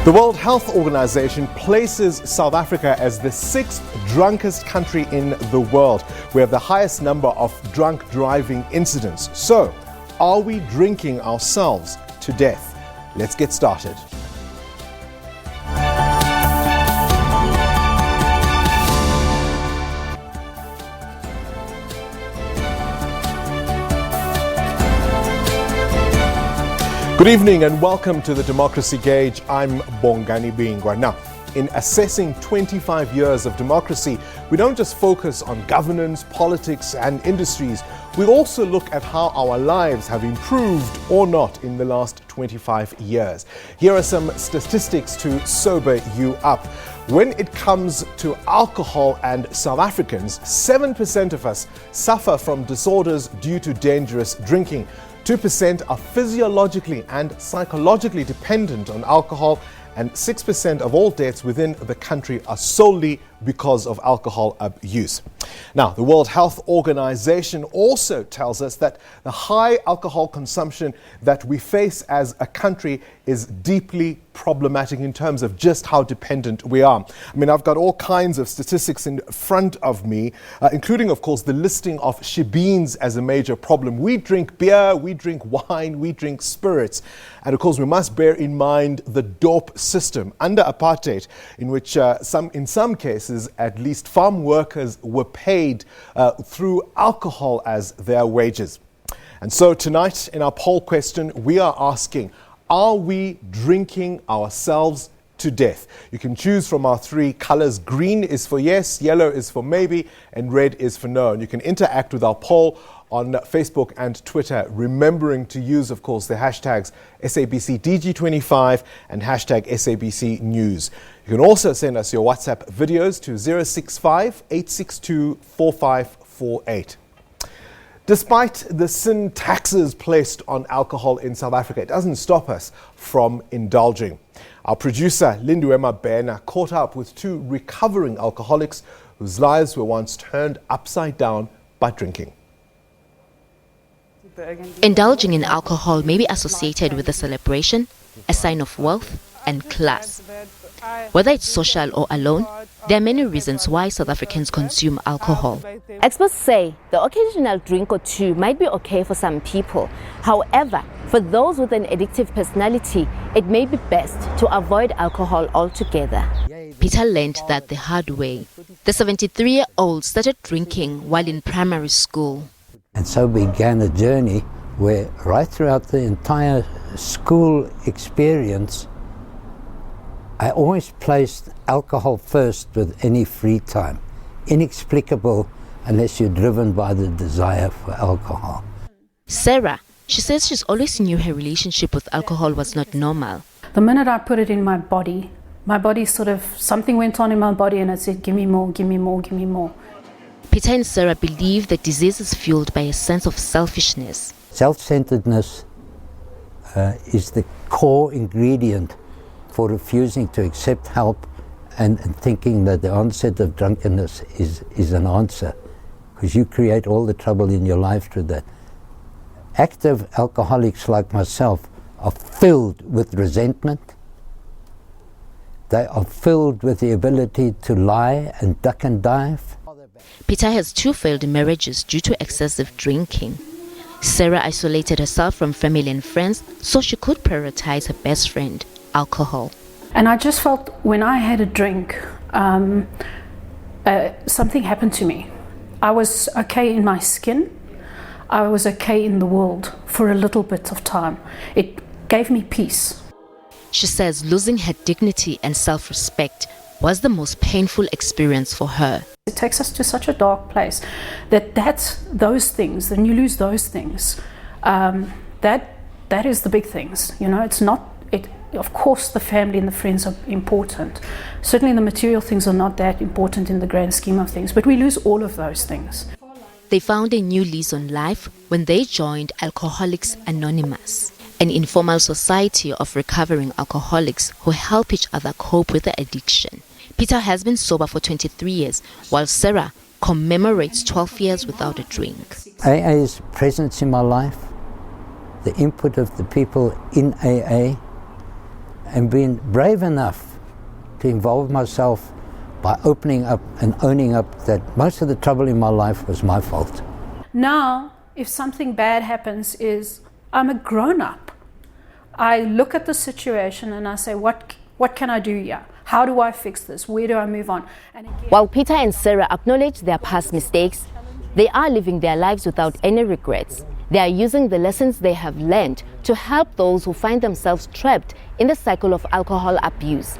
The World Health Organization places South Africa as the 6th drunkest country in the world. We have the highest number of drunk driving incidents. So, are we drinking ourselves to death? Let's get started. Good evening and welcome to the Democracy Gauge. I'm Bongani Bingwa. Now, in assessing 25 years of democracy, we don't just focus on governance, politics and industries. We also look at how our lives have improved or not in the last 25 years. Here are some statistics to sober you up. When it comes to alcohol and South Africans, 7% of us suffer from disorders due to dangerous drinking. 2% are physiologically and psychologically dependent on alcohol, and 6% of all deaths within the country are solely because of alcohol abuse. Now, the World Health Organization also tells us that the high alcohol consumption that we face as a country is deeply problematic in terms of just how dependent we are. I mean, I've got all kinds of statistics in front of me, including, of course, the listing of shebeens as a major problem. We drink beer, we drink wine, we drink spirits. And of course, we must bear in mind the dope system under apartheid, in which in some cases, at least farm workers were paid through alcohol as their wages. And so tonight in our poll question, we are asking, are we drinking ourselves to death? You can choose from our three colors. Green is for yes, yellow is for maybe, and red is for no. And you can interact with our poll on Facebook and Twitter, remembering to use, of course, the hashtags SABCDG25 and hashtag SABC News. You can also send us your WhatsApp videos to 065 862 4548. Despite the sin taxes placed on alcohol in South Africa, it doesn't stop us from indulging. Our producer, Linduema Bena, caught up with two recovering alcoholics whose lives were once turned upside down by drinking. Indulging in alcohol may be associated with a celebration, a sign of wealth and class. Whether it's social or alone, there are many reasons why South Africans consume alcohol. Experts say the occasional drink or two might be okay for some people. However, for those with an addictive personality, it may be best to avoid alcohol altogether. Peter learned that the hard way. The 73-year-old started drinking while in primary school. And so began a journey where right throughout the entire school experience, I always placed alcohol first with any free time. Inexplicable unless you're driven by the desire for alcohol. Sarah, she says she's always knew her relationship with alcohol was not normal. The minute I put it in my body sort of, something went on in my body and it said, give me more, give me more, give me more. Peter and Sarah believe that disease is fueled by a sense of selfishness. Self-centeredness is the core ingredient for refusing to accept help and thinking that the onset of drunkenness is an answer, because you create all the trouble in your life through that. Active alcoholics like myself are filled with resentment. They are filled with the ability to lie and duck and dive. Peter has 2 failed marriages due to excessive drinking. Sarah isolated herself from family and friends so she could prioritize her best friend, alcohol. And I just felt when I had a drink, something happened to me. I was okay in my skin. I was okay in the world for a little bit of time. It gave me peace. She says losing her dignity and self-respect was the most painful experience for her. It takes us to such a dark place that's those things, then you lose those things. That is the big things, you know. It's not it. Of course, the family and the friends are important. Certainly, the material things are not that important in the grand scheme of things. But we lose all of those things. They found a new lease on life when they joined Alcoholics Anonymous, an informal society of recovering alcoholics who help each other cope with the addiction. Peter has been sober for 23 years, while Sarah commemorates 12 years without a drink. AA's presence in my life, the input of the people in AA, and been brave enough to involve myself by opening up and owning up that most of the trouble in my life was my fault. Now, if something bad happens, I'm a grown-up. I look at the situation and I say, what can I do here? How do I fix this? Where do I move on? And again, While Peter and Sarah acknowledge their past mistakes, they are living their lives without any regrets. They are using the lessons they have learned to help those who find themselves trapped in the cycle of alcohol abuse.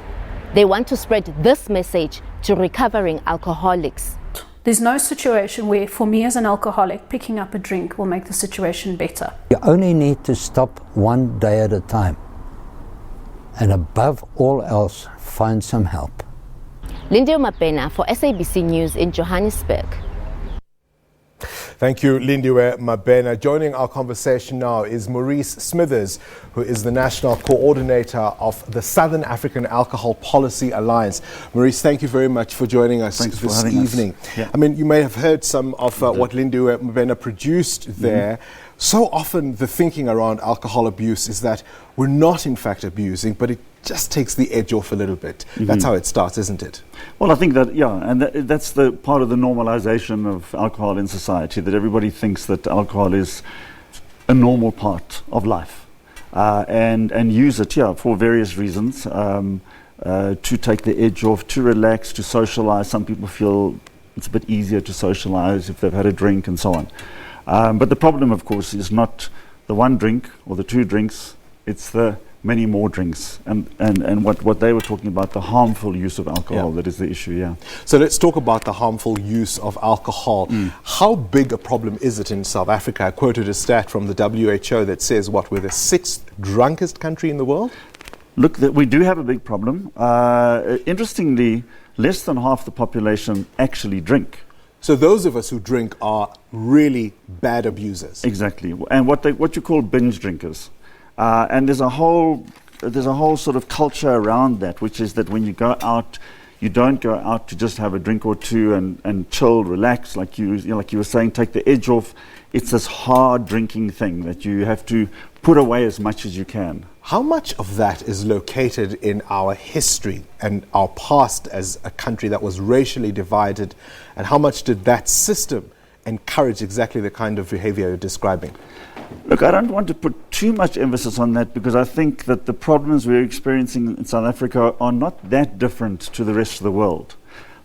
They want to spread this message to recovering alcoholics. there's no situation where, for me as an alcoholic, picking up a drink will make the situation better. You only need to stop one day at a time. And above all else, find some help. Lindy Mapena for SABC News in Johannesburg. Thank you, Lindiwe Mabena. Joining our conversation now is Maurice Smithers, who is the National Coordinator of the Southern African Alcohol Policy Alliance. Maurice, thank you very much for joining us this evening. Yeah. I mean, you may have heard some of what Lindiwe Mabena produced there. So often the thinking around alcohol abuse is that we're not in fact abusing, but it just takes the edge off a little bit. That's how it starts, isn't it? Well, I think that, yeah, and that's the part of the normalization of alcohol in society, that everybody thinks that alcohol is a normal part of life, and use it, yeah, for various reasons, to take the edge off, to relax, to socialize. Some people feel it's a bit easier to socialize if they've had a drink and so on. But the problem, of course, is not the one drink or the two drinks, it's the many more drinks, and what they were talking about, the harmful use of alcohol, that is the issue, yeah. So let's talk about the harmful use of alcohol. How big a problem is it in South Africa? I quoted a stat from the WHO that says, what, we're the 6th drunkest country in the world? Look, we do have a big problem. Interestingly, less than half the population actually drink. So those of us who drink are really bad abusers. Exactly, and what you call binge drinkers. And there's a whole sort of culture around that, which is that when you go out, you don't go out to just have a drink or two and chill, relax, like you were saying, take the edge off. It's this hard drinking thing that you have to put away as much as you can. How much of that is located in our history and our past as a country that was racially divided, and how much did that system encourage exactly the kind of behavior you're describing? Look, I don't want to put too much emphasis on that, because I think that the problems we're experiencing in South Africa are not that different to the rest of the world.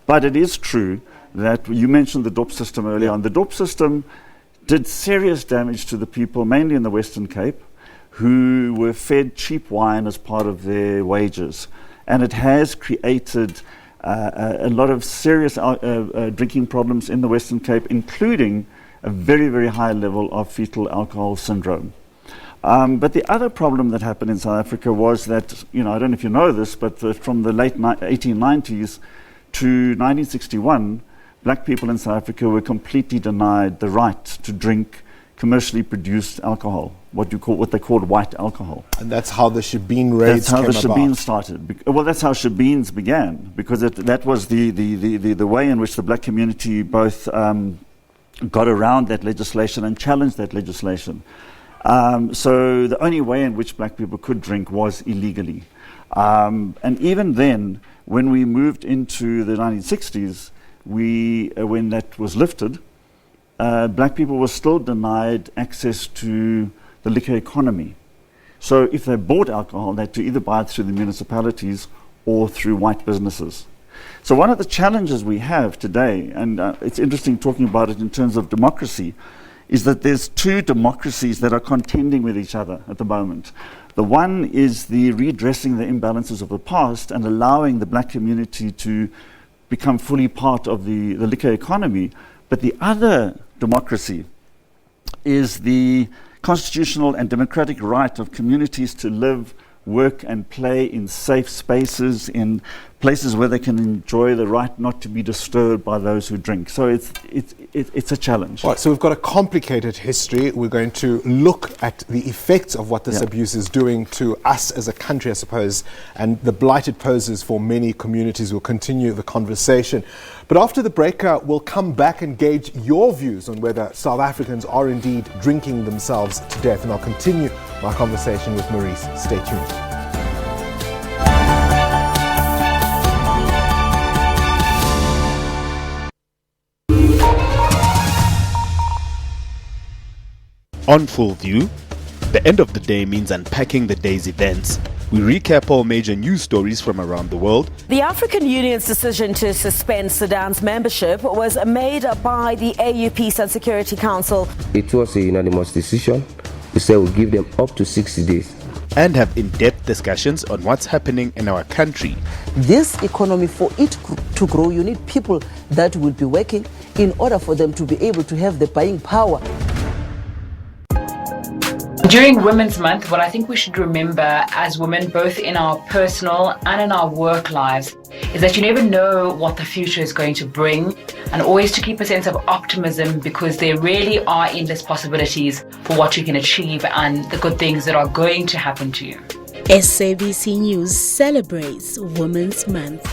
But it is true that you mentioned the DOP system earlier on. The DOP system did serious damage to the people, mainly in the Western Cape, who were fed cheap wine as part of their wages. And it has created a lot of serious drinking problems in the Western Cape, including a very, very high level of fetal alcohol syndrome. But the other problem that happened in South Africa was that, I don't know if you know this, but from the late 1890s to 1961, black people in South Africa were completely denied the right to drink commercially produced alcohol, what they called white alcohol. And that's how the Shebeen raids came about. That's how the Shebeen started. Well, that's how Shebeens began, because that was the way in which the black community both got around that legislation and challenged that legislation. So the only way in which black people could drink was illegally. And even then, when we moved into the 1960s, when that was lifted, black people were still denied access to the liquor economy. So if they bought alcohol, they had to either buy it through the municipalities or through white businesses. So one of the challenges we have today, and it's interesting talking about it in terms of democracy, is that there's two democracies that are contending with each other at the moment. The one is the redressing the imbalances of the past and allowing the black community to become fully part of the liquor economy. But the other democracy is the constitutional and democratic right of communities to live, work and play in safe spaces, in places where they can enjoy the right not to be disturbed by those who drink. So it's a challenge. Right, so we've got a complicated history. We're going to look at the effects of what this abuse is doing to us as a country, I suppose, and the blight it poses for many communities. We'll continue the conversation. But after the break, we'll come back and gauge your views on whether South Africans are indeed drinking themselves to death. And I'll continue my conversation with Maurice. Stay tuned. On Full View, the end of the day means unpacking the day's events. We recap all major news stories from around the world. The African Union's decision to suspend Sudan's membership was made by the AU Peace and Security Council. It was a unanimous decision. We said we'll give them up to 60 days. And have in-depth discussions on what's happening in our country. This economy, for it to grow, you need people that will be working in order for them to be able to have the buying power. During Women's Month, what I think we should remember as women, both in our personal and in our work lives, is that you never know what the future is going to bring, and always to keep a sense of optimism, because there really are endless possibilities for what you can achieve and the good things that are going to happen to you. SABC News celebrates Women's Month.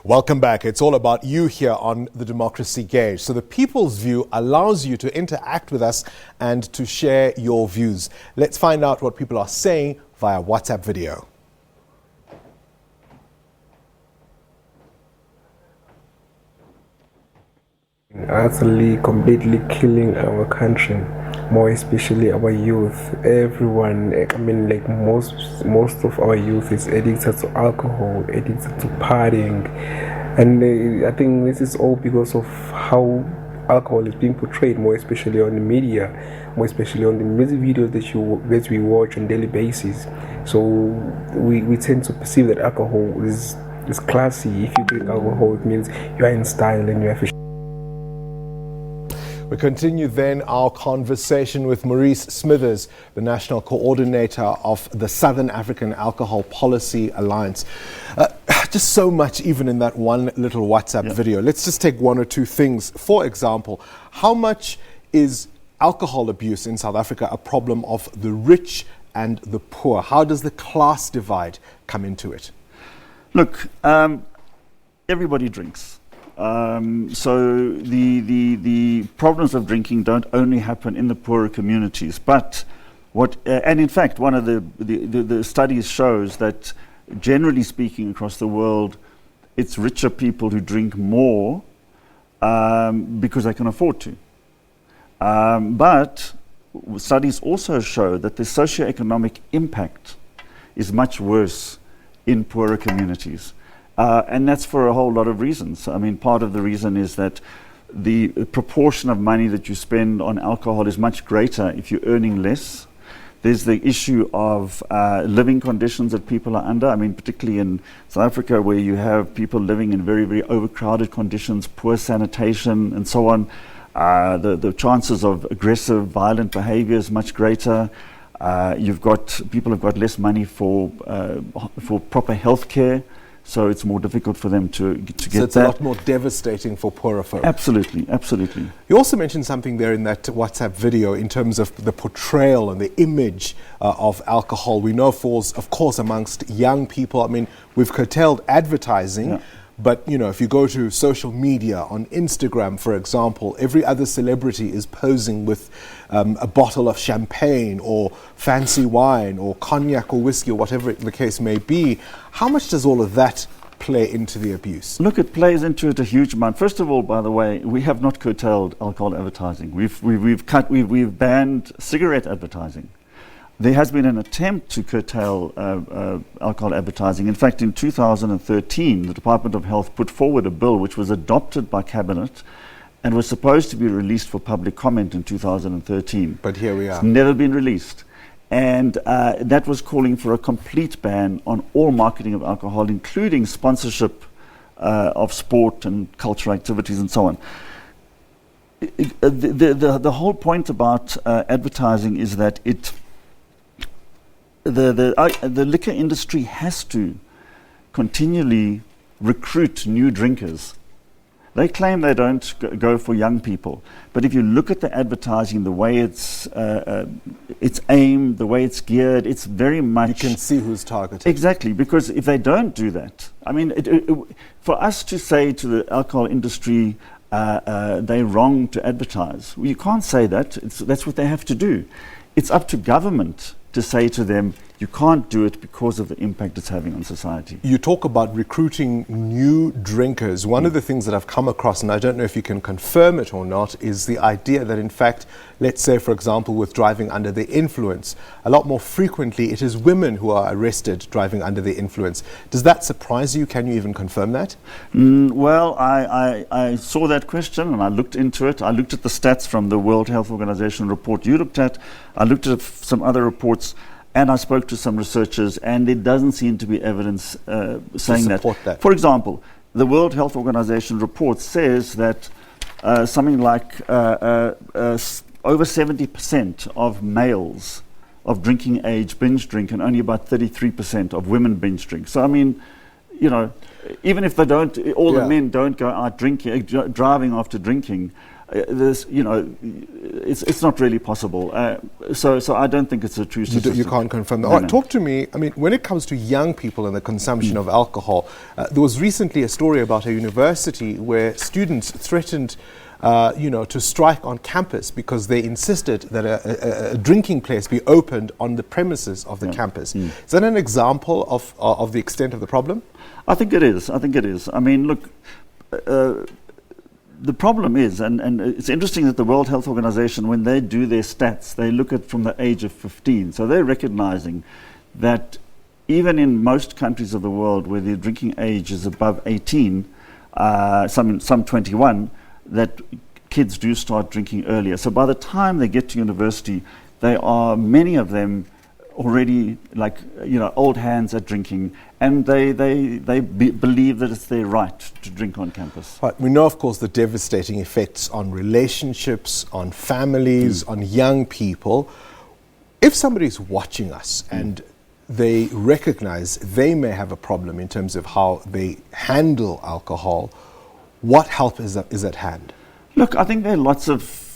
Welcome back. It's all about you here on the Democracy Gauge. So the People's View allows you to interact with us and to share your views. Let's find out what people are saying via WhatsApp video. Utterly, completely killing our country, more especially our youth. Everyone, I mean, like most of our youth is addicted to alcohol, addicted to partying, and I think this is all because of how alcohol is being portrayed, more especially on the media, more especially on the music videos that we watch on a daily basis. So we tend to perceive that alcohol is classy. If you drink alcohol, it means you are in style and you have a. We continue then our conversation with Maurice Smithers, the National Coordinator of the Southern African Alcohol Policy Alliance. Just so much even in that one little WhatsApp video. Let's just take one or two things. For example, how much is alcohol abuse in South Africa a problem of the rich and the poor? How does the class divide come into it? Look, everybody drinks. So the problems of drinking don't only happen in the poorer communities, but and in fact, one of the studies shows that generally speaking across the world, it's richer people who drink more because they can afford to. But studies also show that the socioeconomic impact is much worse in poorer communities. And that's for a whole lot of reasons. I mean, part of the reason is that the proportion of money that you spend on alcohol is much greater if you're earning less. There's the issue of living conditions that people are under. I mean, particularly in South Africa, where you have people living in very, very overcrowded conditions, poor sanitation, and so on. The chances of aggressive, violent behavior is much greater. People have got less money for proper health care. So it's more difficult for them to get that. So it's a lot more devastating for poorer folk. Absolutely, absolutely. You also mentioned something there in that WhatsApp video in terms of the portrayal and the image of alcohol. We know falls, of course, amongst young people. I mean, we've curtailed advertising, but, you know, if you go to social media, on Instagram, for example, every other celebrity is posing with a bottle of champagne or fancy wine or cognac or whiskey or whatever the case may be. How much does all of that play into the abuse? Look, it plays into it a huge amount. First of all, by the way, we have not curtailed alcohol advertising. We've banned cigarette advertising. There has been an attempt to curtail alcohol advertising. In fact, in 2013, the Department of Health put forward a bill which was adopted by Cabinet and was supposed to be released for public comment in 2013. But here we are. It's never been released. And that was calling for a complete ban on all marketing of alcohol, including sponsorship of sport and cultural activities and so on. The whole point about advertising is that the liquor industry has to continually recruit new drinkers. They claim they don't go for young people, but if you look at the advertising, the way it's aimed, the way it's geared, it's very much. You can see who's targeted. Exactly, because if they don't do that, I mean, for us to say to the alcohol industry, they're wrong to advertise. Well, you can't say that. That's what they have to do. It's up to government to say to them, you can't do it because of the impact it's having on society. You talk about recruiting new drinkers. One of the things that I've come across, and I don't know if you can confirm it or not, is the idea that in fact, let's say for example with driving under the influence, a lot more frequently it is women who are arrested driving under the influence. Does that surprise you? Can you even confirm that? Well, I saw that question and I looked into it. I looked at the stats from the World Health Organization report you looked at. I looked at some other reports. And I spoke to some researchers, and there doesn't seem to be evidence saying that. For example, the World Health Organization report says that something like over 70% of males of drinking age binge drink, and only about 33% of women binge drink. So, I mean, you know, even if they don't, all the men don't go out drinking, driving after drinking. It's not really possible. So I don't think it's a true statistic. You can't confirm that. All right, talk to me. I mean, when it comes to young people and the consumption of alcohol, there was recently a story about a university where students threatened to strike on campus because they insisted that a drinking place be opened on the premises of the campus. Is that an example of the extent of the problem? I think it is. I mean, look, the problem is, and it's interesting that the World Health Organization, when they do their stats, they look at from the age of 15. So they're recognizing that even in most countries of the world where the drinking age is above 18, some 21, that kids do start drinking earlier. So by the time they get to university, many of them already old hands at drinking, and they believe that it's their right to drink on campus. Right. We know, of course, the devastating effects on relationships, on families, on young people. If somebody's watching us and they recognize they may have a problem in terms of how they handle alcohol, what help is at hand? Look, I think there are lots of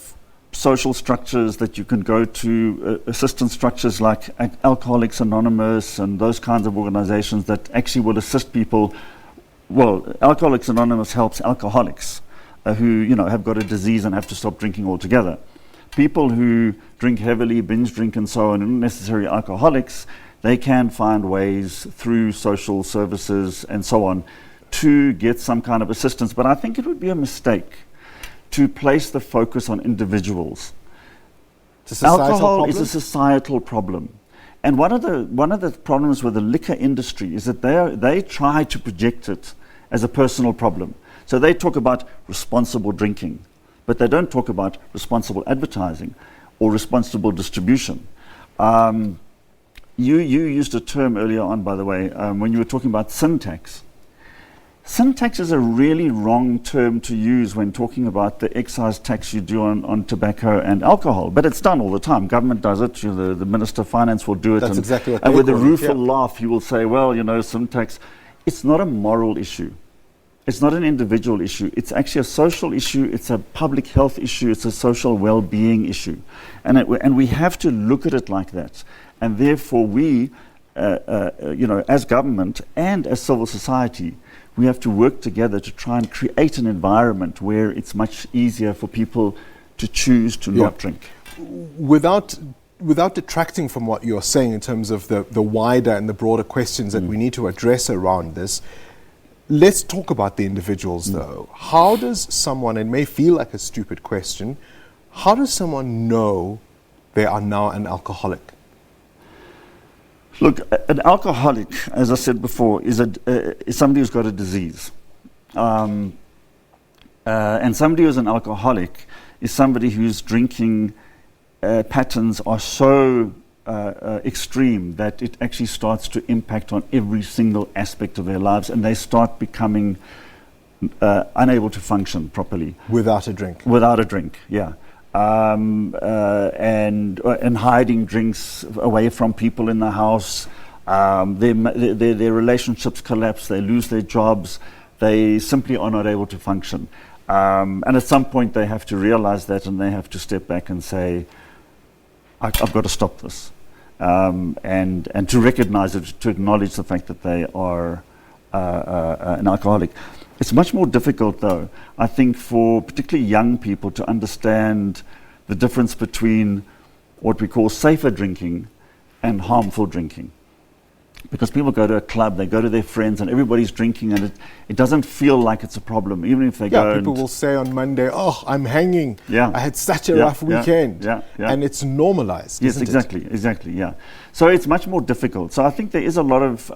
social structures that you can go to, assistance structures like Alcoholics Anonymous and those kinds of organizations that actually will assist people. Well, Alcoholics Anonymous helps alcoholics who have got a disease and have to stop drinking altogether. People who drink heavily, binge drink and so on, and not necessarily alcoholics, they can find ways through social services and so on to get some kind of assistance. But I think it would be a mistake to place the focus on individuals. Alcohol is a societal problem. And one of the problems with the liquor industry is that they try to project it as a personal problem. So they talk about responsible drinking, but they don't talk about responsible advertising or responsible distribution. You used a term earlier on, by the way, when you were talking about sin tax. Sin tax is a really wrong term to use when talking about the excise tax you do on tobacco and alcohol, but it's done all the time. Government does it. The Minister of Finance will do it. That's exactly what and with a rueful laugh, you will say, well, sin tax. It's not a moral issue. It's not an individual issue. It's actually a social issue. It's a public health issue. It's a social well-being issue. And we have to look at it like that. And therefore we, as government and as civil society, we have to work together to try and create an environment where it's much easier for people to choose to not drink. Without detracting from what you're saying in terms of the wider and the broader questions that we need to address around this, let's talk about the individuals though. How does someone, it may feel like a stupid question, how does someone know they are now an alcoholic? Look, an alcoholic, as I said before, is somebody who's got a disease. And somebody who's an alcoholic is somebody whose drinking patterns are so extreme that it actually starts to impact on every single aspect of their lives, and they start becoming unable to function properly. Without a drink? Without a drink, yeah. And hiding drinks away from people in the house. Their relationships collapse. They lose their jobs. They simply are not able to function. And at some point they have to realize that, and they have to step back and say, I've got to stop this. And to recognize it, to acknowledge the fact that they are an alcoholic. It's much more difficult, though, I think, for particularly young people to understand the difference between what we call safer drinking and harmful drinking. Because people go to a club, they go to their friends, and everybody's drinking, and it doesn't feel like it's a problem, even if they go. Yeah, people will say on Monday, "Oh, I'm hanging. Yeah. I had such a rough weekend." Yeah. And it's normalized. Yes, isn't exactly. Yeah. So it's much more difficult. So I think there is a lot of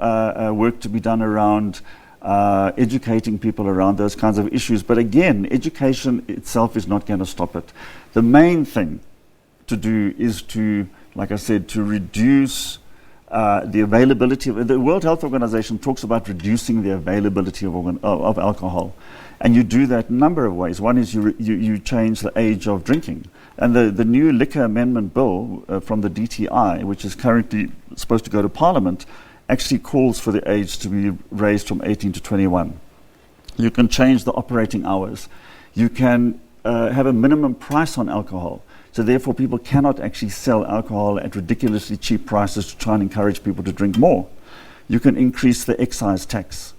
work to be done around educating people around those kinds of issues. But again, education itself is not going to stop it. The main thing to do is to, like I said, to reduce the availability of, the World Health Organization talks about reducing the availability of alcohol. And you do that a number of ways. One is you change the age of drinking. And the new liquor amendment bill from the DTI, which is currently supposed to go to Parliament, actually calls for the age to be raised from 18 to 21. You can change the operating hours. You can have a minimum price on alcohol. So therefore people cannot actually sell alcohol at ridiculously cheap prices to try and encourage people to drink more. You can increase the excise tax,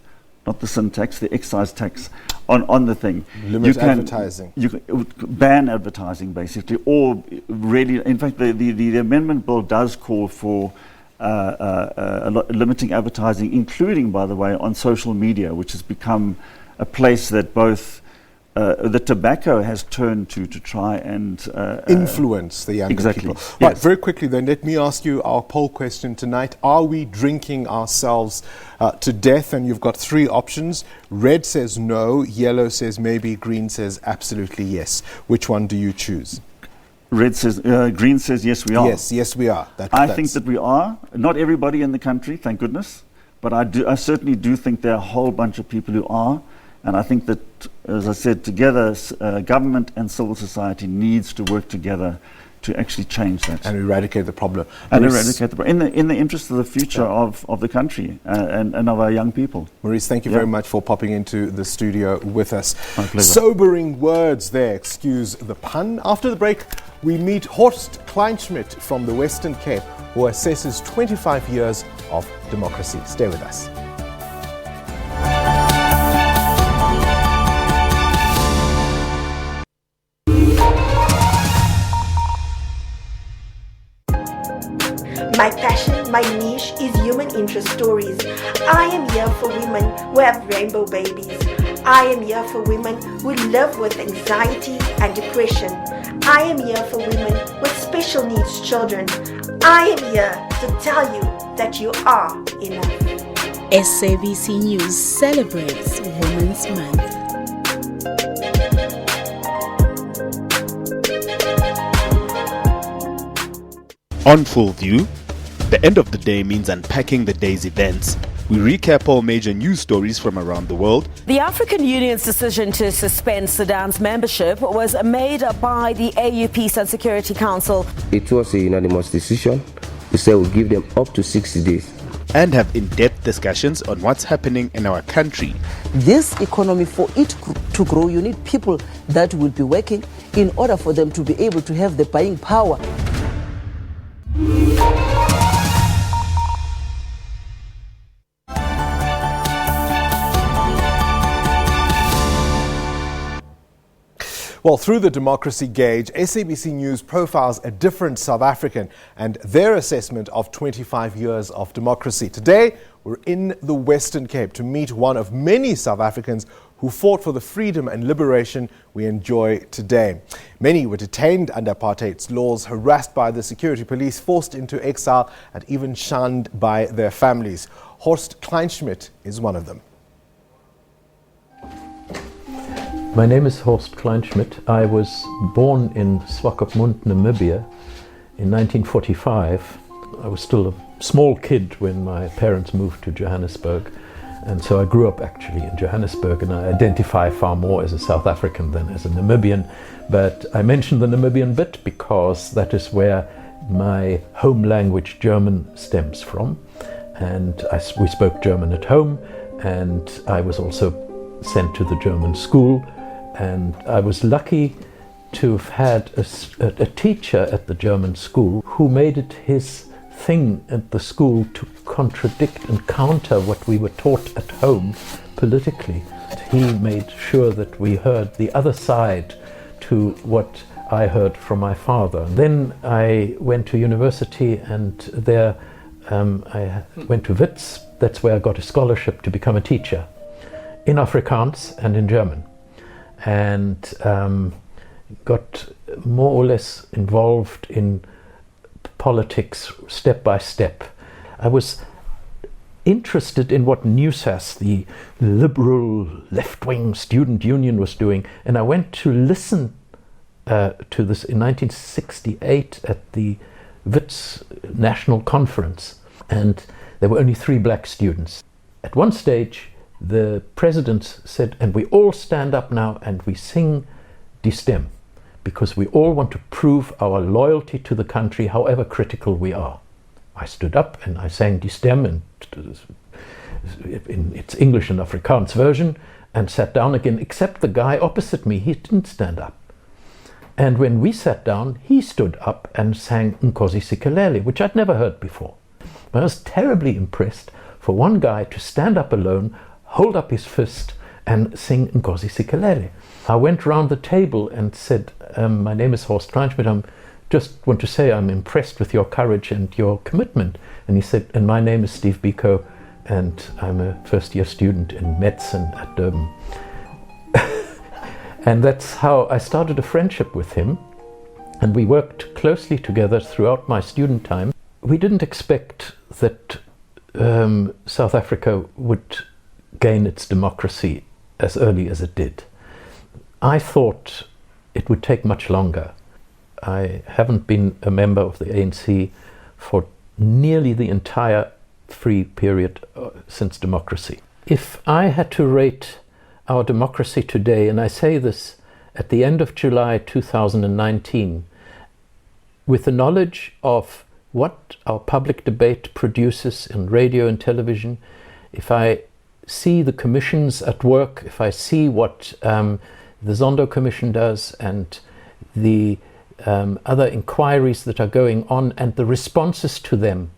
not the sin tax, the excise tax on the thing. Limit advertising. You can ban advertising, basically, or really, in fact, the amendment bill does call for limiting advertising, including, by the way, on social media, which has become a place that both the tobacco has turned to try and influence the younger people. Yes. Right, very quickly then, let me ask you our poll question tonight. Are we drinking ourselves to death? And you've got three options. Red says no, yellow says maybe, green says absolutely yes. Which one do you choose? Red says, green says yes, we are. Yes, we are. I think that we are. Not everybody in the country, thank goodness, but I certainly do think there are a whole bunch of people who are, and I think that, as I said, together, government and civil society needs to work together to actually change that and eradicate the problem. And eradicate the problem in the interest of the future of the country and of our young people. Maurice, thank you very much for popping into the studio with us. My pleasure. Sobering words there, excuse the pun. After the break, we meet Horst Kleinschmidt from the Western Cape, who assesses 25 years of democracy. Stay with us. My passion, my niche is human interest stories. I am here for women who have rainbow babies. I am here for women who live with anxiety and depression. I am here for women with special needs children. I am here to tell you that you are enough. SABC News celebrates Women's Month. On Full View, the end of the day means unpacking the day's events. We recap all major news stories from around the world. The African Union's decision to suspend Sudan's membership was made by the AU Peace and Security Council. It was a unanimous decision. We said we'll give them up to 60 days. And have in-depth discussions on what's happening in our country. This economy, for it to grow, you need people that will be working in order for them to be able to have the buying power. Well, through the Democracy Gauge, SABC News profiles a different South African and their assessment of 25 years of democracy. Today, we're in the Western Cape to meet one of many South Africans who fought for the freedom and liberation we enjoy today. Many were detained under apartheid's laws, harassed by the security police, forced into exile, and even shunned by their families. Horst Kleinschmidt is one of them. My name is Horst Kleinschmidt. I was born in Swakopmund, Namibia in 1945. I was still a small kid when my parents moved to Johannesburg, and so I grew up actually in Johannesburg, and I identify far more as a South African than as a Namibian. But I mention the Namibian bit because that is where my home language German stems from, and we spoke German at home, and I was also sent to the German school. And I was lucky to have had a teacher at the German school who made it his thing at the school to contradict and counter what we were taught at home politically. he made sure that we heard the other side to what I heard from my father. Then I went to university, and there I went to Wits. That's where I got a scholarship to become a teacher in Afrikaans and in German, and got more or less involved in politics step by step. I was interested in what NUSAS, the liberal left-wing student union, was doing, and I went to listen to this in 1968 at the Wits National Conference, and there were only 3 black students. At one stage, the president said, and we all stand up now and we sing Die Stem, because we all want to prove our loyalty to the country, however critical we are. I stood up and I sang Die Stem in its English and Afrikaans version, and sat down again, except the guy opposite me, he didn't stand up. And when we sat down, he stood up and sang Nkosi Sikelel, which I'd never heard before. I was terribly impressed for one guy to stand up alone, hold up his fist and sing Nkosi Sikelel. I went round the table and said, my name is Horst Kleinschmidt, I just want to say I'm impressed with your courage and your commitment. And he said, and my name is Steve Biko, and I'm a first-year student in medicine at Durban. And that's how I started a friendship with him, and we worked closely together throughout my student time. We didn't expect that South Africa would gain its democracy as early as it did. I thought it would take much longer. I haven't been a member of the ANC for nearly the entire free period since democracy. If I had to rate our democracy today, and I say this at the end of July 2019, with the knowledge of what our public debate produces in radio and television, if I see the commissions at work, if I see what the Zondo Commission does and the other inquiries that are going on and the responses to them,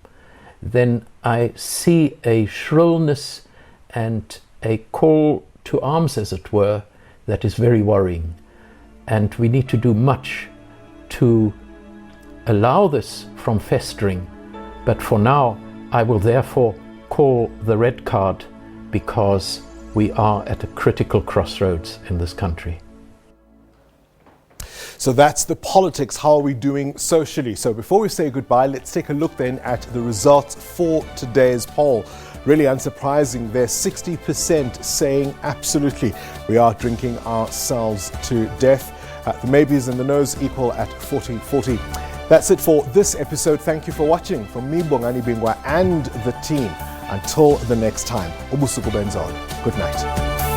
then I see a shrillness and a call to arms, as it were, that is very worrying. And we need to do much to allow this from festering. But for now, I will therefore call the red card, because we are at a critical crossroads in this country. So that's the politics. How are we doing socially? So before we say goodbye, let's take a look then at the results for today's poll. Really unsurprising, there's 60% saying absolutely we are drinking ourselves to death. The maybes and the no's equal at 40-40. That's it for this episode. Thank you for watching. From me, Bongani Bingwa, and the team. Until the next time, Ubusuku Benzon. Good night.